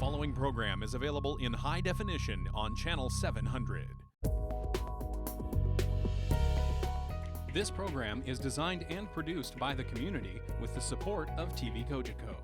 following program is available in high definition on Channel 700. This program is designed and produced by the community with the support of TVCogeco.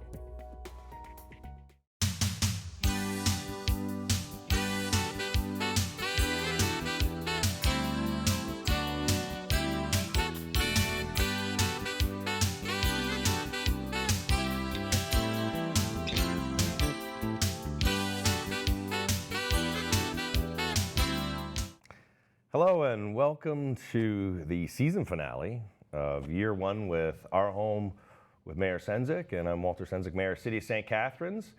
Hello and welcome to the season finale of year one with Our Home with Mayor Sendzik, and I'm Walter Sendzik, Mayor, City of St. Catharines.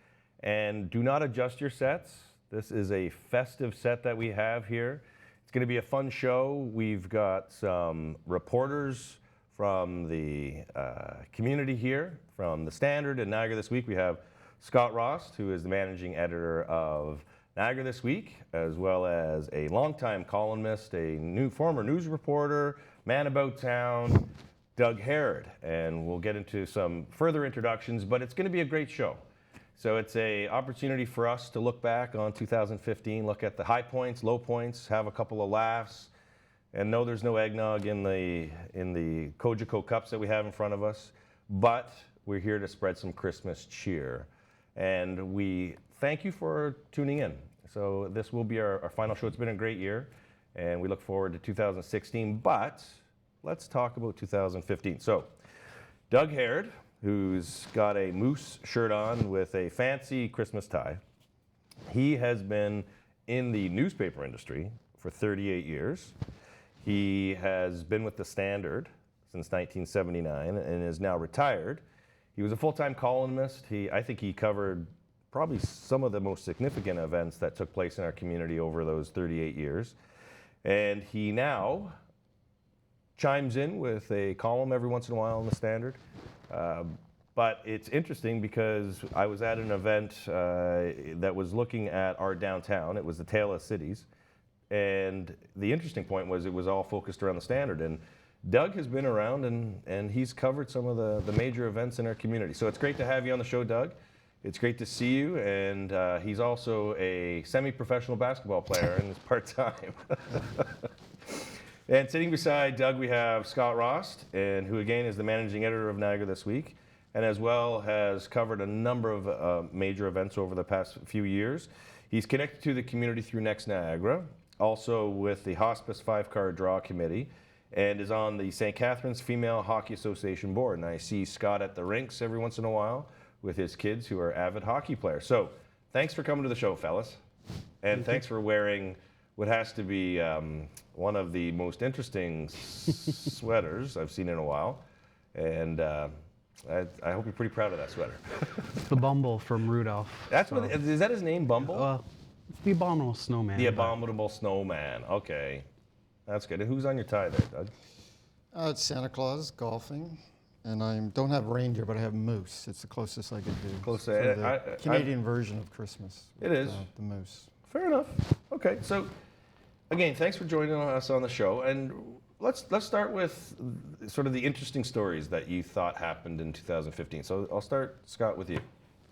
And do not adjust your sets. This is a festive set that we have here. It's going to be a fun show. We've got some reporters from the community here, from the Standard and Niagara This Week. We have Scott Rosts, who is the managing editor of Niagara This Week, as well as a longtime columnist, a former news reporter, man about town, Doug Herod. And we'll get into some further introductions, but it's going to be a great show. So it's an opportunity for us to look back on 2015, look at the high points, low points, have a couple of laughs, and no, there's no eggnog in the Cogeco cups that we have in front of us, but we're here to spread some Christmas cheer. And we thank you for tuning in. So this will be our final show. It's been a great year, and we look forward to 2016. But let's talk about 2015. So Doug Herod, who's got a moose shirt on with a fancy Christmas tie, he has been in the newspaper industry for 38 years. He has been with the Standard since 1979 and is now retired. He was a full-time columnist. I think he covered probably some of the most significant events that took place in our community over those 38 years. And he now chimes in with a column every once in a while in the Standard. But it's interesting because I was at an event that was looking at our downtown. It was the Tale of Cities. And the interesting point was it was all focused around the Standard. And Doug has been around and he's covered some of the major events in our community. So it's great to have you on the show, Doug. It's great to see you, and he's also a semi-professional basketball player and is part-time. And sitting beside Doug, we have Scott Rost, and who again is the managing editor of Niagara This Week, and as well has covered a number of major events over the past few years. He's connected to the community through Next Niagara, also with the Hospice 5-Card Draw Committee, and is on the St. Catharines Female Hockey Association board. And I see Scott at the rinks every once in a while with his kids who are avid hockey players. So thanks for coming to the show, fellas. And thanks for wearing what has to be one of the most interesting sweaters I've seen in a while. And I hope you're pretty proud of that sweater. It's the Bumble from Rudolph. That's what, is that his name, Bumble? It's the Abominable Snowman. The Abominable Snowman, okay. That's good. And who's on your tie there, Doug? It's Santa Claus golfing, and I don't have reindeer, but I have moose. It's the closest I could do. Close. The Canadian version of Christmas. It is. The moose. Fair enough. Okay, so again, thanks for joining us on the show. And let's start with sort of the interesting stories that you thought happened in 2015. So I'll start, Scott, with you.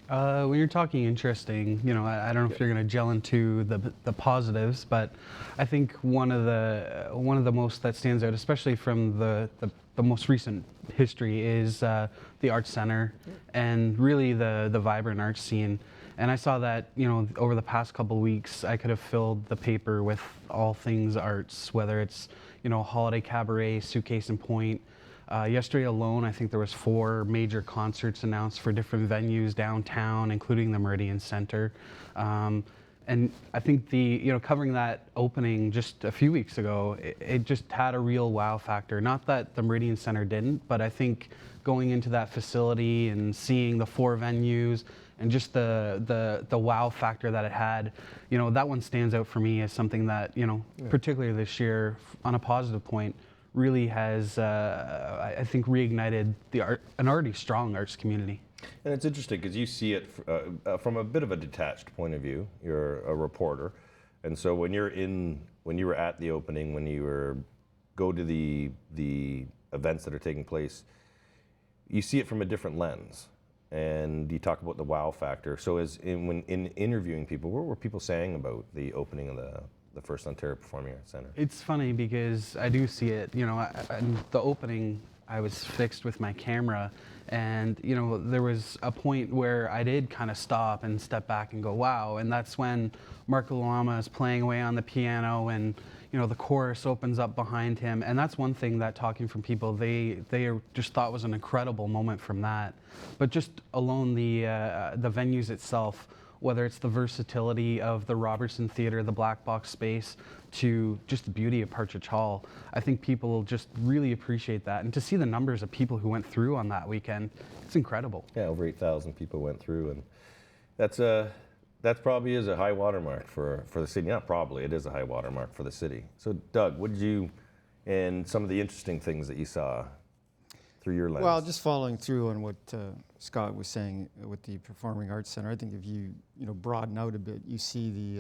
When you're talking interesting, I don't know if you're going to gel into the positives, but I think one of the most that stands out, especially from the most recent history, is the Arts Center and really the vibrant arts scene. And I saw that, over the past couple of weeks, I could have filled the paper with all things arts, whether it's, holiday cabaret, Suitcase and Point. Yesterday alone, I think there was 4 major concerts announced for different venues downtown, including the Meridian Center. And I think covering that opening just a few weeks ago, it just had a real wow factor. Not that the Meridian Center didn't, but I think going into that facility and seeing the 4 venues and just the wow factor that it had, that one stands out for me as something that, particularly this year, on a positive point, really has, I think, reignited an already strong arts community. And it's interesting because you see it from a bit of a detached point of view. You're a reporter, and so when you were at the opening, when you go to the events that are taking place, you see it from a different lens. and you talk about the wow factor. So when interviewing people, what were people saying about the opening of the first Ontario Performing Arts Centre? It's funny because I do see it, in the opening, I was fixed with my camera, and there was a point where I did kind of stop and step back and go, wow. And that's when Marco Lama is playing away on the piano, and the chorus opens up behind him. And that's one thing that, talking from people, they just thought was an incredible moment from that. But just alone the venues itself, whether it's the versatility of the Robertson Theatre, the black box space, to just the beauty of Partridge Hall, I think people will just really appreciate that. And to see the numbers of people who went through on that weekend, it's incredible. Yeah, over 8,000 people went through, and that probably is a high watermark for the city. Not probably, it is a high watermark for the city. So Doug, what did you, and some of the interesting things that you saw through your lens? Well, just following through on what Scott was saying with the Performing Arts Centre, I think if you broaden out a bit, you see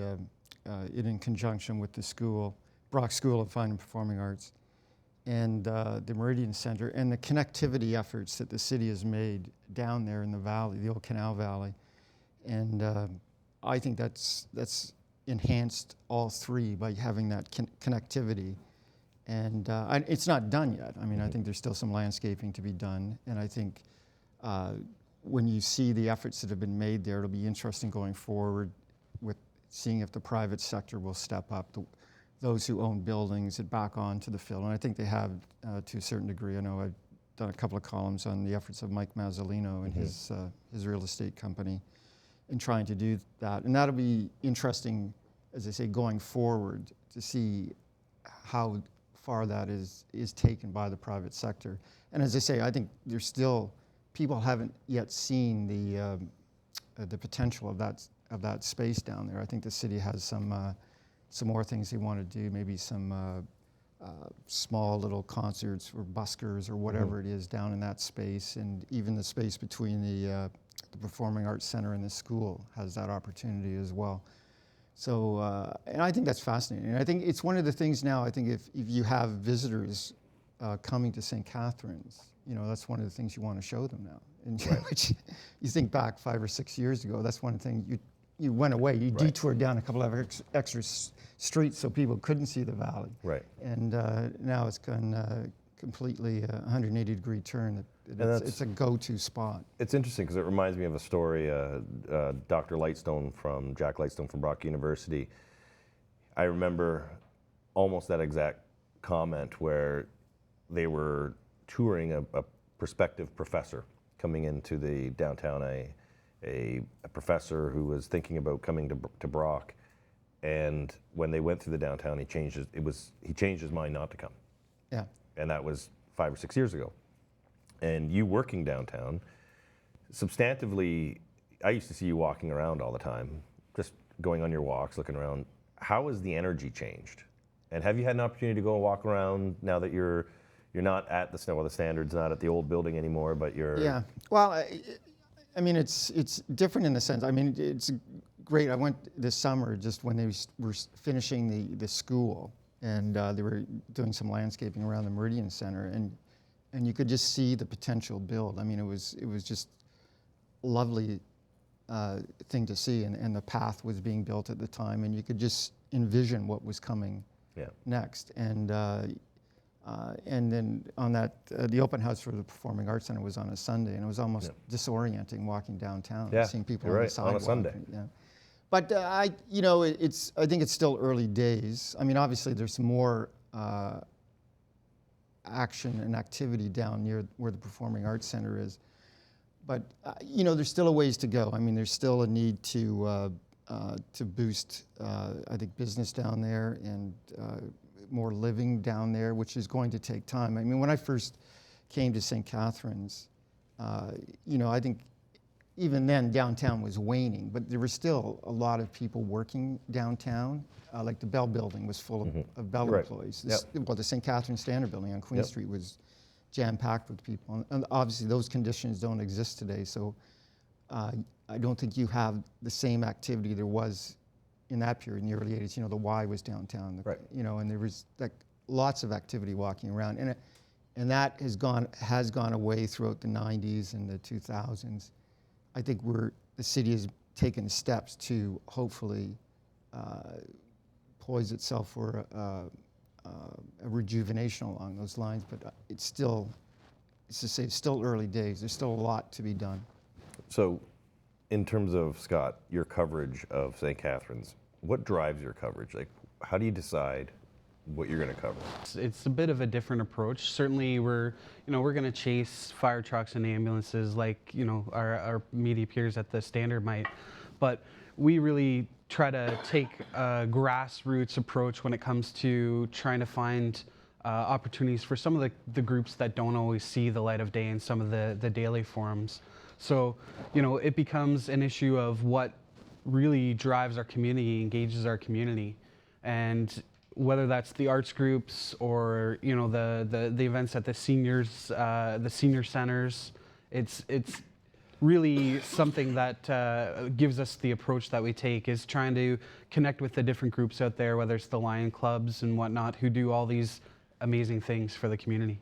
it in conjunction with the school, Brock School of Fine and Performing Arts, and the Meridian Centre, and the connectivity efforts that the city has made down there in the valley, the old Canal Valley. And I think that's enhanced all three by having that connectivity. And it's not done yet. I mean, I think there's still some landscaping to be done. And I think when you see the efforts that have been made there, it'll be interesting going forward with seeing if the private sector will step up, those who own buildings, and back onto the field. And I think they have to a certain degree. I know I've done a couple of columns on the efforts of Mike Mazzolino and his real estate company in trying to do that. And that'll be interesting, as I say, going forward to see how far that is taken by the private sector. And as I say, I think there's still, people haven't yet seen the potential of that space down there. I think the city has some more things they want to do, maybe some small little concerts or buskers or whatever it is down in that space, and even the space between the Performing Arts Centre and the school has that opportunity as well. So, and I think that's fascinating. And I think it's one of the things now, I think if you have visitors coming to St. Catharines, that's one of the things you want to show them now. And which you think back 5 or 6 years ago, that's one thing you went away. You detoured down a couple of extra streets so people couldn't see the valley. Right. And now it's gone completely 180-degree turn. It's a go-to spot. It's interesting because it reminds me of a story, Dr. Jack Lightstone from Brock University. I remember almost that exact comment where they were touring a prospective professor coming into the downtown, a professor who was thinking about coming to Brock. And when they went through the downtown, he changed his mind not to come. Yeah. And that was 5 or 6 years ago. And you working downtown, substantively, I used to see you walking around all the time, just going on your walks, looking around. How has the energy changed? And have you had an opportunity to go and walk around now that you're not at the Standard's not at the old building anymore, but you're... Yeah, well, I mean, it's different in the sense, I mean, it's great. I went this summer just when they were finishing the school, and they were doing some landscaping around the Meridian Centre, and you could just see the potential build. I mean, it was just a lovely thing to see, and the path was being built at the time, and you could just envision what was coming next. And then on that, the open house for the Performing Arts Centre was on a Sunday, and it was almost disorienting walking downtown, seeing people on the sidewalk. On a Sunday. Yeah. But I think it's still early days. I mean, obviously there's more action and activity down near where the Performing Arts Centre is. But there's still a ways to go. I mean, there's still a need to boost, I think, business down there and more living down there, which is going to take time. I mean, when I first came to St. Catharines, I think even then downtown was waning, but there were still a lot of people working downtown. Like the Bell Building was full of Bell employees. Well, the St. Catharines Standard Building on Queen Street was jam-packed with people. And obviously those conditions don't exist today, so I don't think you have the same activity there was in that period in the early 80s. The Y was downtown, and there was like lots of activity walking around. And that has gone away throughout the 90s and the 2000s. I think the city has taken steps to hopefully poise itself for a rejuvenation along those lines, but it's still early days. There's still a lot to be done. So, in terms of, Scott, your coverage of St. Catharines, what drives your coverage? Like, how do you decide what you're going to cover? It's a bit of a different approach. Certainly, we're going to chase fire trucks and ambulances like our media peers at the Standard might, but we really try to take a grassroots approach when it comes to trying to find opportunities for some of the groups that don't always see the light of day in some of the daily forums. So, it becomes an issue of what really drives our community, engages our community, and whether that's the arts groups or the events at the seniors, the senior centers, it's really something that gives us the approach that we take, is trying to connect with the different groups out there, whether it's the Lion Clubs and whatnot, who do all these amazing things for the community.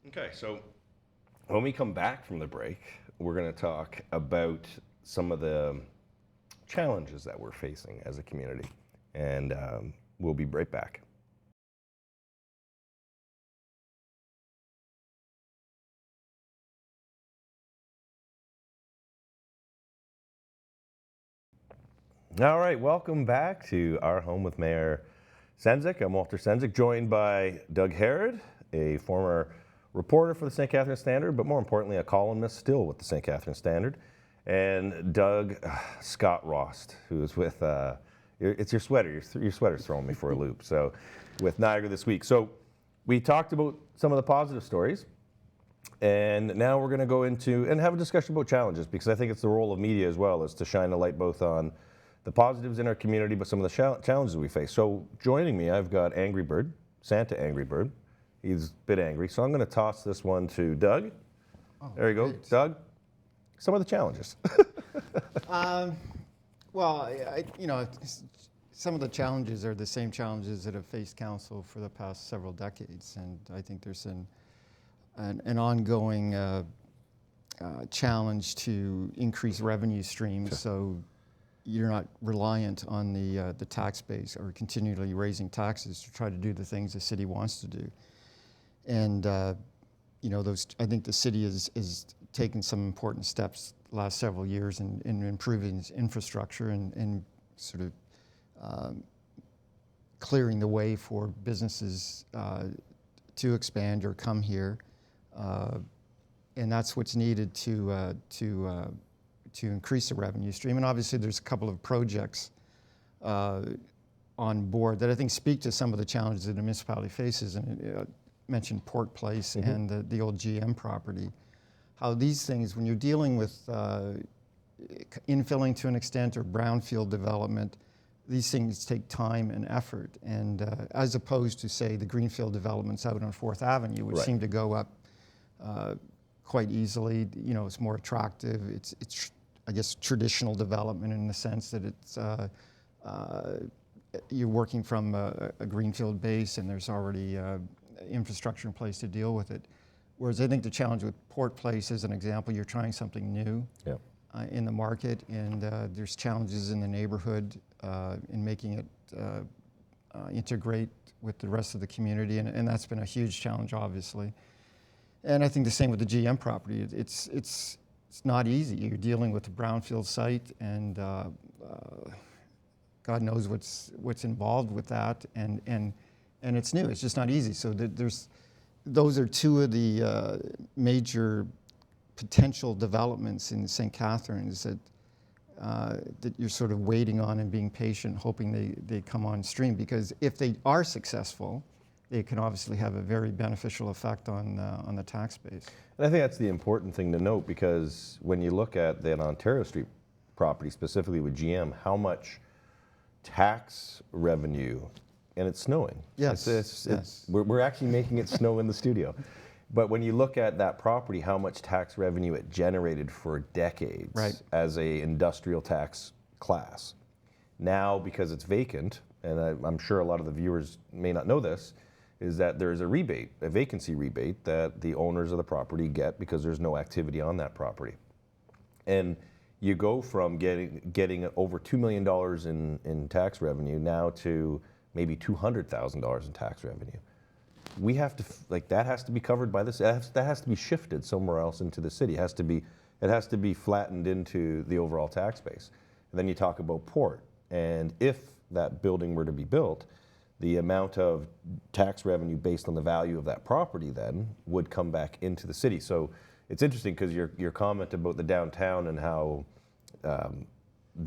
Okay, so when we come back from the break, we're going to talk about some of the challenges that we're facing as a community, and we'll be right back. All right, welcome back to Our Home with Mayor Sendzik. I'm Walter Sendzik, joined by Doug Herod, a former reporter for the St. Catharines Standard, but more importantly, a columnist still with the St. Catharines Standard, and Scott Rosts, who is with, it's your sweater, your sweater's throwing me for a loop, so with Niagara this week. So we talked about some of the positive stories, and now we're going to go into and have a discussion about challenges, because I think it's the role of media as well, is to shine a light both on the positives in our community, but some of the challenges we face. So joining me, I've got Angry Bird, Santa Angry Bird. He's a bit angry, so I'm going to toss this one to Doug. Oh, there you go, great. Doug. Some of the challenges. Well, some of the challenges are the same challenges that have faced council for the past several decades, and I think there's an ongoing challenge to increase revenue streams, sure, so you're not reliant on the tax base or continually raising taxes to try to do the things the city wants to do. And I think the city is taken some important steps the last several years in improving its infrastructure and sort of clearing the way for businesses to expand or come here, and that's what's needed to increase the revenue stream. And obviously, there's a couple of projects on board that I think speak to some of the challenges that the municipality faces. And mentioned Port Place, mm-hmm, and the old GM property. How these things, when you're dealing with infilling to an extent or brownfield development, these things take time and effort. And as opposed to, say, the greenfield developments out on 4th Avenue, which, right, seem to go up quite easily. It's more attractive. It's I guess, traditional development in the sense that it's you're working from a greenfield base and there's already infrastructure in place to deal with it. Whereas I think the challenge with Port Place, as an example, you're trying something new, yep, in the market, and there's challenges in the neighborhood in making it integrate with the rest of the community, and that's been a huge challenge, obviously. And I think the same with the GM property. It's not easy. You're dealing with a brownfield site, and God knows what's involved with that, and it's new. It's just not easy. So those are two of the major potential developments in St. Catharines that you're sort of waiting on and being patient, hoping they come on stream. Because if they are successful, they can obviously have a very beneficial effect on the tax base. And I think that's the important thing to note, because when you look at that Ontario Street property, specifically with GM, how much tax revenue, and it's snowing. Yes, yes. We're actually making it snow in the studio. But when you look at that property, how much tax revenue it generated for decades, right, as a industrial tax class. Now, because it's vacant, and I'm sure a lot of the viewers may not know this, is that there is a rebate, a vacancy rebate, that the owners of the property get because there's no activity on that property. And you go from getting over $2 million in tax revenue now to maybe $200,000 in tax revenue. We have to, that has to be covered by this, that has to be shifted somewhere else into the city. It has to be flattened into the overall tax base. And then you talk about port, and if that building were to be built, the amount of tax revenue based on the value of that property then would come back into the city. So it's interesting because your comment about the downtown and how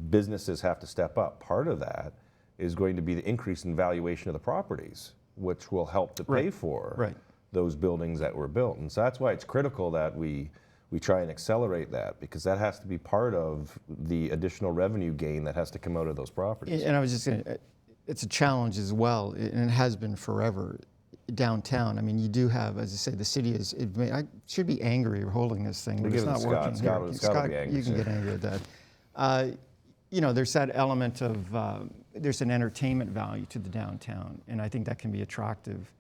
businesses have to step up, part of that is going to be the increase in valuation of the properties, which will help to pay for those buildings that were built. And so that's why it's critical that we try and accelerate that, because that has to be part of the additional revenue gain that has to come out of those properties. And I was just going to, it's a challenge as well, and it has been forever, downtown. I mean, you do have, as I say, the city is, I should be angry or holding this thing, but it's not working here. Scott, be angry, you can get angry at that. You know, there's that element of, there's an entertainment value to the downtown, and I think that can be attractive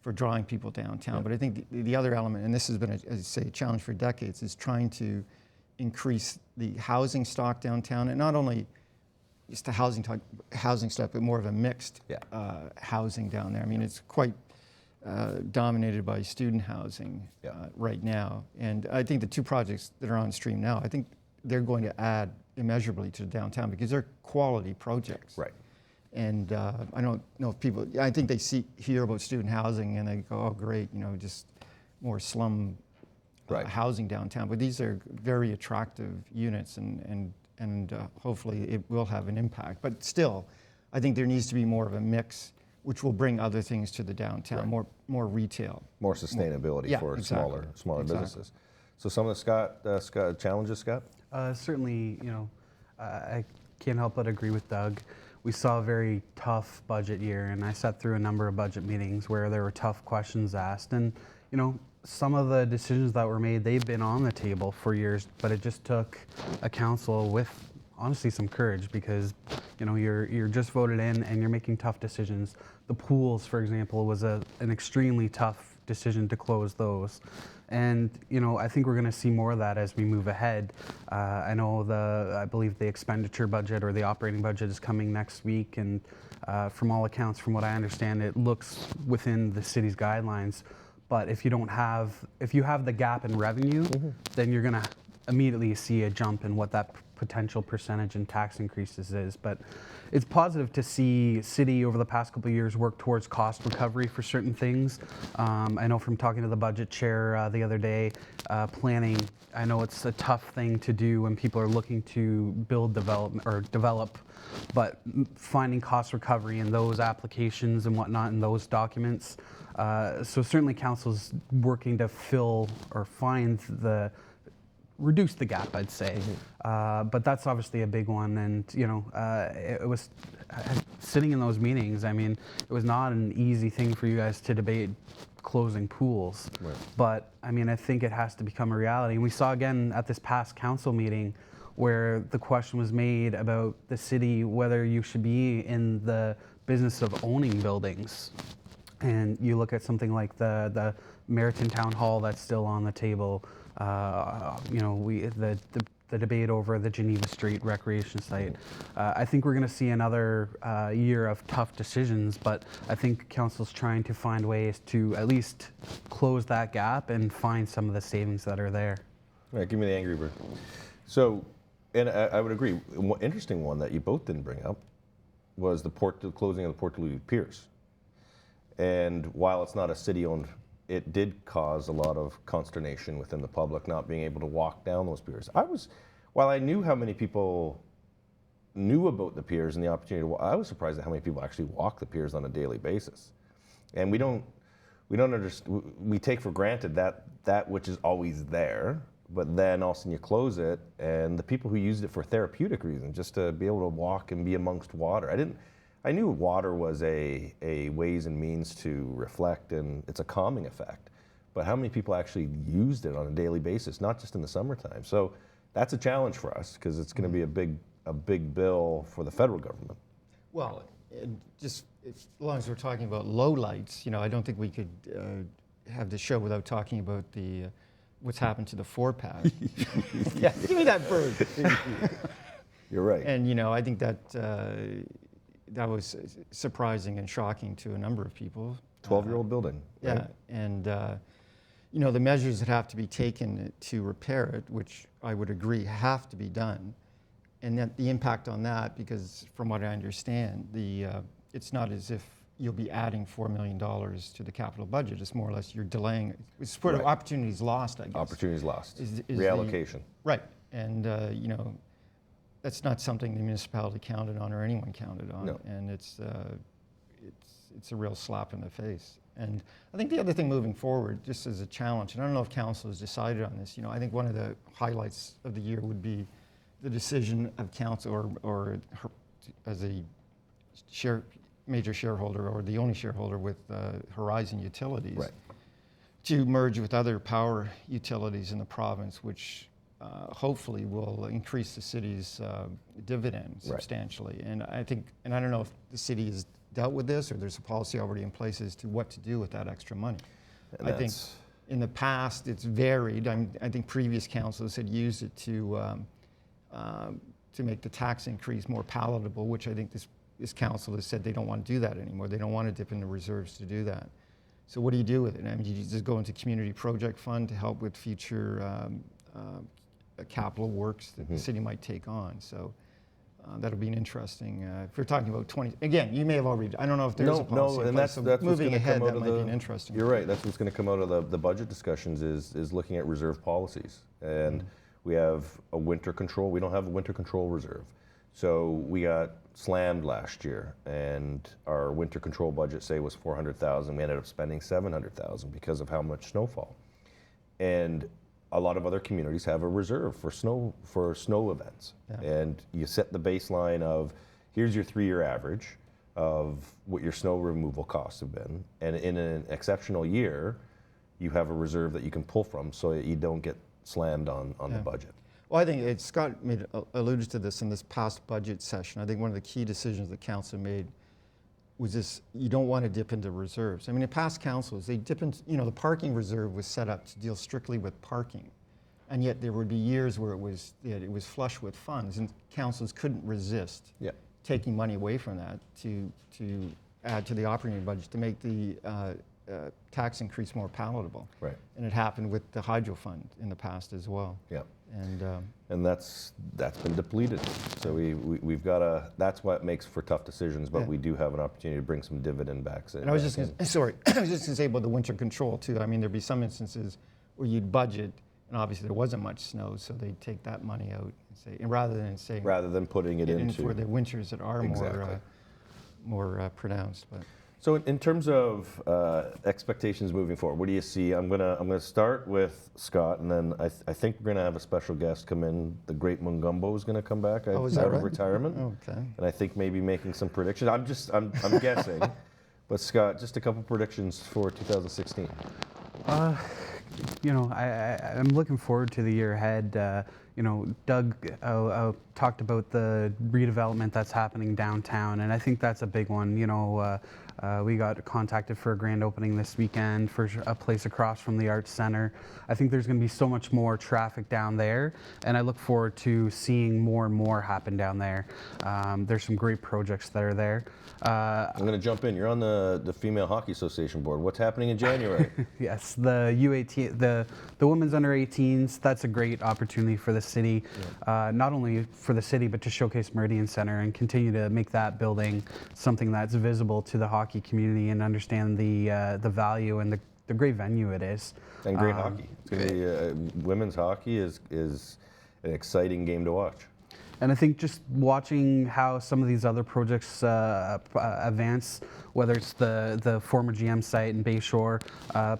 for drawing people downtown. But I think the other element, and this has been, as I say, a challenge for decades, is trying to increase the housing stock downtown, and not only just the housing stock, but more of a mixed housing down there. I mean, it's quite dominated by student housing right now. And I think the two projects that are on stream now, I think they're going to add immeasurably to the downtown because they're quality projects. Right. And I don't know if people, I think they hear about student housing and they go, oh great, you know, just more slum housing downtown. But these are very attractive units, and hopefully it will have an impact. But still, I think there needs to be more of a mix, which will bring other things to the downtown, more retail. More sustainability for smaller businesses. So some of the Scott challenges, Scott? Certainly, you know, I can't help but agree with Doug. We saw a very tough budget year, and I sat through a number of budget meetings where there were tough questions asked. And, you know, some of the decisions that were made, they've been on the table for years, but it just took a council with, honestly, some courage, because, you know, you're just voted in and you're making tough decisions. The pools, for example, was an extremely tough decision to close those. And, you know, I think we're going to see more of that as we move ahead. I know I believe the expenditure budget or the operating budget is coming next week, and from all accounts, from what I understand, it looks within the city's guidelines. But if you have the gap in revenue, then you're going to immediately see a jump in what that potential percentage in tax increases is. But it's positive to see city over the past couple of years work towards cost recovery for certain things. I know from talking to the budget chair the other day, planning, I know it's a tough thing to do when people are looking to develop, but finding cost recovery in those applications and whatnot in those documents. So certainly council's working to fill or reduce the gap, I'd say. But that's obviously a big one. And, you know, it was sitting in those meetings, I mean, it was not an easy thing for you guys to debate closing pools. Right. But, I mean, I think it has to become a reality. And we saw again at this past council meeting where the question was made about the city, whether you should be in the business of owning buildings. And you look at something like the Meriton Town Hall that's still on the table. You know, the debate over the Geneva Street recreation site. I think we're going to see another year of tough decisions, but I think council's trying to find ways to at least close that gap and find some of the savings that are there. All right, give me the Angry Bird. So, and I would agree. One interesting one that you both didn't bring up was the closing of the Port Duluth piers. And while it's not a city-owned, it did cause a lot of consternation within the public not being able to walk down those piers. While I knew how many people knew about the piers and the opportunity to walk, I was surprised at how many people actually walk the piers on a daily basis. And we don't understand, we take for granted that which is always there, but then all of a sudden you close it, and the people who used it for therapeutic reasons, just to be able to walk and be amongst water. I knew water was a ways and means to reflect, and it's a calming effect. But how many people actually used it on a daily basis, not just in the summertime? So that's a challenge for us, because it's going to be a big bill for the federal government. Well, just as long as we're talking about lowlights, you know, I don't think we could have the show without talking about the what's happened to the 4-pad. Yeah, give me that bird. You're right. And, you know, I think that that was surprising and shocking to a number of people. 12-year-old building. Yeah, right? and you know, the measures that have to be taken to repair it, which I would agree have to be done, and that the impact on that, because from what I understand, it's not as if you'll be adding $4 million to the capital budget. It's more or less you're delaying. It's sort of Right. opportunities lost, I guess. Opportunities lost. Is Reallocation. Right, and you know, that's not something the municipality counted on or anyone counted on, No. and it's a real slap in the face. And I think the other thing moving forward, just as a challenge, and I don't know if council has decided on this, you know, I think one of the highlights of the year would be the decision of council or as a major shareholder or the only shareholder with Horizon Utilities, Right. to merge with other power utilities in the province, which hopefully will increase the city's dividend substantially. And I think, and I don't know if the city has dealt with this or there's a policy already in place as to what to do with that extra money. And I think in the past it's varied. I think previous councils had used it to make the tax increase more palatable, which I think this council has said they don't want to do that anymore. They don't want to dip into reserves to do that. So what do you do with it? I mean, you just go into community project fund to help with future capital works that the city might take on. So that'll be an interesting, if you're talking about 20, again, you may have already, I don't know if there's a policy in and place, that's so moving ahead, that of might be an interesting. You're right. That's what's going to come out of the budget discussions is looking at reserve policies. And we have a winter control. We don't have a winter control reserve. So we got slammed last year, and our winter control budget, say, was $400,000. We ended up spending $700,000 because of how much snowfall. And a lot of other communities have a reserve for snow events. Yeah. And you set the baseline of, here's your 3-year average of what your snow removal costs have been. And in an exceptional year, you have a reserve that you can pull from so that you don't get slammed on the budget. Well, I think Scott alluded to this in this past budget session. I think one of the key decisions the council made was this: you don't want to dip into reserves. I mean, in past councils, they dip into, you know, the parking reserve was set up to deal strictly with parking, and yet there would be years where it was flush with funds, and councils couldn't resist taking money away from that to add to the operating budget to make the tax increase more palatable. Right. And it happened with the hydro fund in the past as well. Yeah. And that's been depleted. So we've got to. That's what makes for tough decisions. But we do have an opportunity to bring some dividend back. And I was just gonna, I was just going to say about the winter control too. I mean, there'd be some instances where you'd budget, and obviously there wasn't much snow, so they'd take that money out and say, and rather than putting it into for the winters that are more pronounced. But so in terms of expectations moving forward, what do you see? I'm gonna start with Scott, and then I think we're gonna have a special guest come in. The great Mungumbo is gonna come back out of retirement. Okay. And I think maybe making some predictions. I'm guessing, but Scott, just a couple predictions for 2016. You know, I'm looking forward to the year ahead. You know, Doug talked about the redevelopment that's happening downtown, and I think that's a big one. You know, we got contacted for a grand opening this weekend for a place across from the Arts Center. I think there's going to be so much more traffic down there, and I look forward to seeing more and more happen down there. There's some great projects that are there. I'm going to jump in. You're on the Female Hockey Association board. What's happening in January? Yes, the U18, the women's under 18s. That's a great opportunity for the city, not only for the city but to showcase Meridian Center and continue to make that building something that's visible to the hockey community and understand the value and the great venue it is. And great hockey. It's going to be women's hockey is an exciting game to watch. And I think just watching how some of these other projects advance, whether it's the former GM site in Bayshore,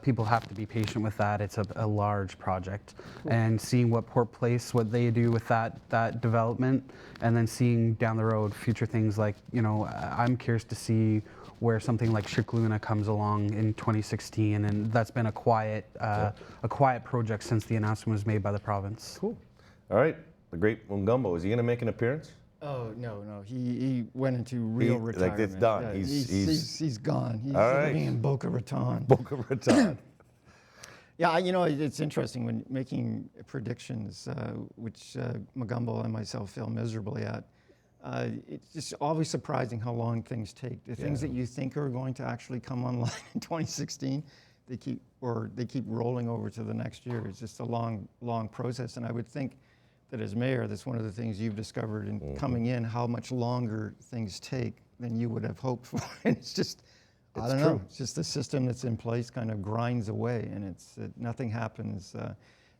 people have to be patient with that. It's a large project. Cool. And seeing what Port Place, what they do with that development, and then seeing down the road future things like, you know, I'm curious to see where something like Shikluna comes along in 2016, and that's been a quiet project since the announcement was made by the province. Cool. All right. The great Mungumbo, is he going to make an appearance? Oh, no. He went into real retirement. Like, it's done. Yeah, he's gone. He's all right. living in Boca Raton. Boca Raton. Yeah, it's interesting when making predictions, which Magumbo and myself fail miserably at. It's just always surprising how long things take. The things that you think are going to actually come online in 2016, they keep rolling over to the next year. It's just a long process. And I would think that as mayor, that's one of the things you've discovered in coming in, how much longer things take than you would have hoped for. And it's just, I don't know, it's just the system that's in place kind of grinds away, and nothing happens.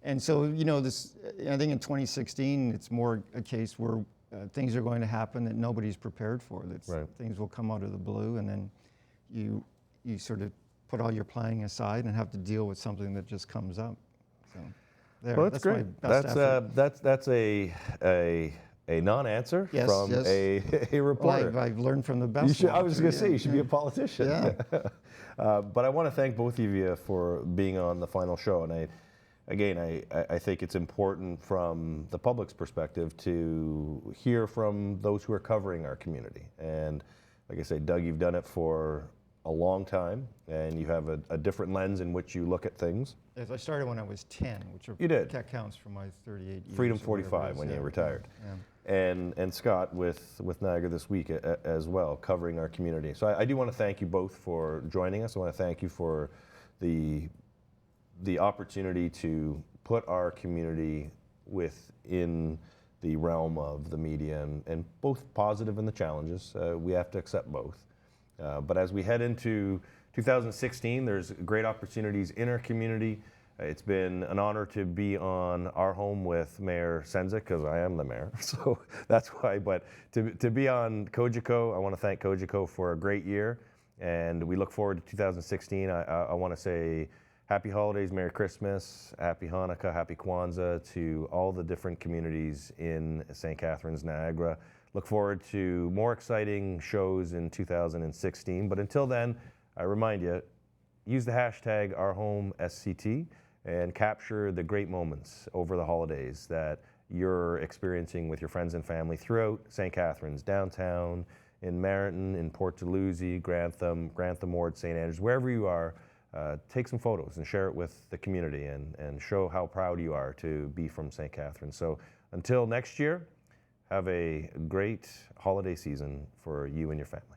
And so, I think in 2016, it's more a case where things are going to happen that nobody's prepared for. Things will come out of the blue, and then you sort of put all your planning aside and have to deal with something that just comes up. So, well, that's great. My best effort. That's a non-answer from a reporter. Well, I've learned from the best. I was going to say, you should be a politician. Yeah. But I want to thank both of you for being on the final show. And I think it's important from the public's perspective to hear from those who are covering our community. And like I say, Doug, you've done it for a long time, and you have a different lens in which you look at things. Yes, I started when I was 10, which you did. That counts for my 38 years. Freedom 45 when you retired. Yeah. And Scott with Niagara This Week as well, covering our community. So I do want to thank you both for joining us. I want to thank you for the opportunity to put our community within the realm of the media, and both positive and the challenges. We have to accept both. But as we head into 2016, there's great opportunities in our community. It's been an honor to be on Our Home with Mayor Sendzik, because I am the mayor, so that's why. But to be on Cogeco, I want to thank Cogeco for a great year, and we look forward to 2016. I want to say happy holidays, Merry Christmas, happy Hanukkah, happy Kwanzaa to all the different communities in St. Catharines, Niagara. Look forward to more exciting shows in 2016. But until then, I remind you, use the hashtag OurHomeSCT and capture the great moments over the holidays that you're experiencing with your friends and family throughout St. Catharines, downtown, in Meriton, in Port Dalhousie, Grantham Ward, St. Andrews, wherever you are. Take some photos and share it with the community and show how proud you are to be from St. Catharines. So until next year, have a great holiday season for you and your family.